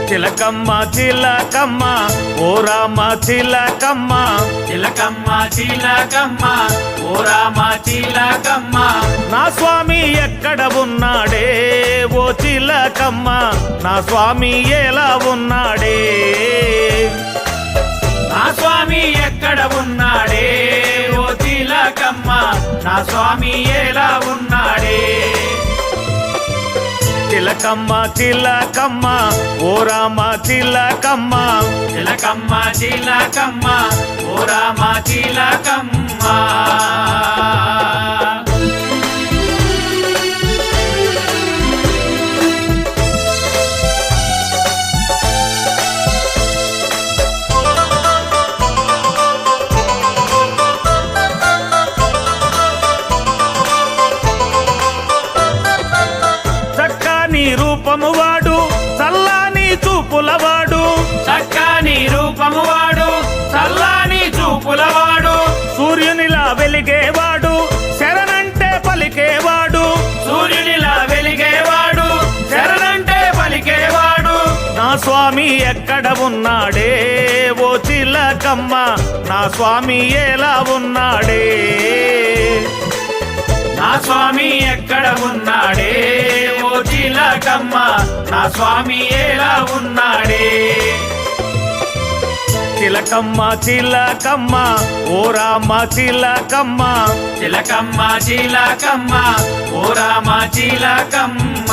చిలకమ్మ చిలకమ్మ ఓ రామ చిలకమ్మ, చిలకమ్మ చిలకమ్మ ఓ రామ చిలకమ్మ, నా స్వామి ఎక్కడ ఉన్నాడే ఓ చిలకమ్మ, నా స్వామి ఎలా ఉన్నాడే, నా స్వామి ఎక్కడ ఉన్నాడే ఓ చిలకమ్మ, నా స్వామి ఎలా ఉన్నాడే. చిలకమ్మ చిలకమ్మ ఓ రామ చిలకమ్మ, చిలకమ్మ చిలకమ్మ ఓ రామ చిలకమ్మ, రూపము వాడు చల్లాని చూపులవాడు, చక్కని రూపము వాడు చల్లాని చూపులవాడు, సూర్యునిలా వెలిగేవాడు శరణంటే పలికేవాడు, సూర్యునిలా వెలిగేవాడు శరణంటే పలికేవాడు, నా స్వామి ఎక్కడ ఉన్నాడే ఓ చిలకమ్మ, నా స్వామి ఎలా ఉన్నాడే, నా స్వామి ఎక్కడ ఉన్నాడే ఓ చిలకమ్మ, నా స్వామి ఎలా ఉన్నాడే. చిలకమ్మ చిలకమ్మ ఓ రామ చిలకమ్మ, చిలకమ్మ చిలకమ్మ ఓ రామ చిలకమ్మ,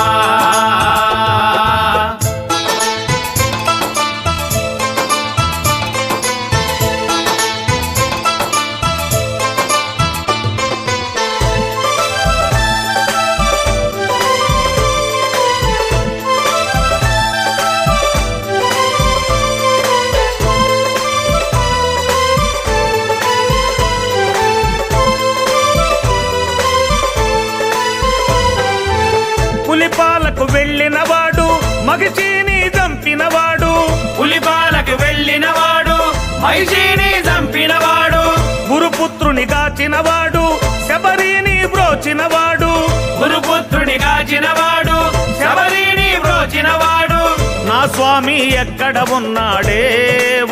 పులిపాలకు వెళ్ళినవాడు మగిషిని చంపినవాడు, పులిపాలకు వెళ్ళినవాడు మహిషిని చంపినవాడు, గురుపుత్రుని కాచినవాడు శబరిని బ్రోచినవాడు, గురుపుత్రుని కాచినవాడు శబరిని బ్రోచినవాడు, నా స్వామి ఎక్కడ ఉన్నాడే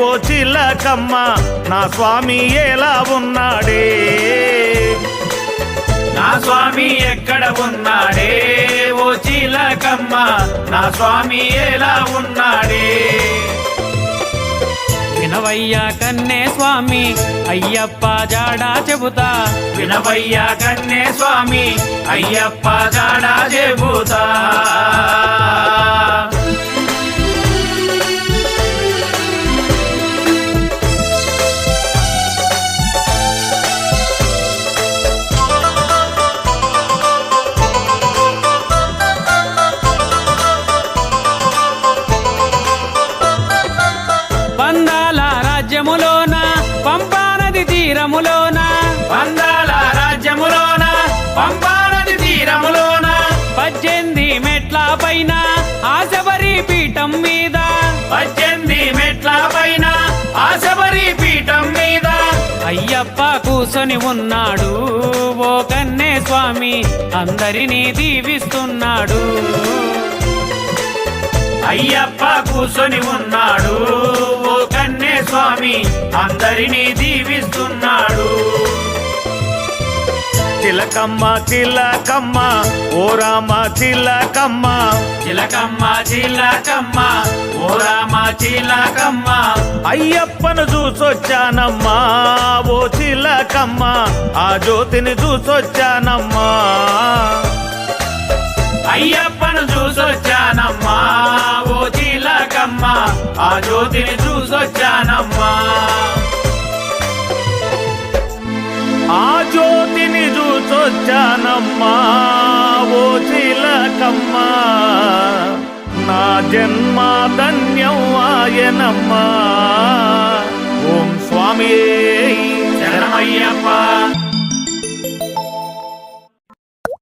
ఓ చిలకమ్మ, నా స్వామి ఎలా ఉన్నాడే, నా స్వామి ఎక్కడ ఉన్నాడే ఓ చిలకమ్మ, నా స్వామి ఎలా ఉన్నాడే. వినవయ్యా కన్నే స్వామి అయ్యప్ప జాడా చెబుతా, వినవయ్యా కన్నే స్వామి అయ్యప్ప జాడా చెబుతా, రాజ్యములోన పంపానది తీరములోన, పందాల రాజ్యములోన పంపానది తీరములోన, 18 మెట్ల పైన ఆ శబరి పీఠం మీద, 18 మెట్ల పైన ఆ శబరి పీఠం మీద, అయ్యప్ప కూసొని ఉన్నాడు ఓ కన్నే స్వామి అందరినీ దీవిస్తున్నాడు, అయ్యప్ప కూసొని ఉన్నాడు ఓ కన్నే స్వామి అందరినీ దీవిస్తున్నాడు. చిలకమ్మ చిలకమ్మ ఓ రామ చిలకమ్మ, చిలకమ్మ చిలకమ్మ ఓ రామ చిలకమ్మ, అయ్యప్పను చూసొచ్చానమ్మా ఓ చిలకమ్మ, ఆ జ్యోతిని చూసొచ్చానమ్మా, అయ్యప్పను చూసొచ్చానమ్మా ఓ చిలకమ్మ, ఆ జ్యోతిని చూసొచ్చానమ్మా, ఆ జ్యోతిని చూసొచ్చానమ్మా. ఓ చిలకమ్మ నా జన్మ ధన్యం ఆయనమ్మా ఓం స్వామి శరణమయ్యప్ప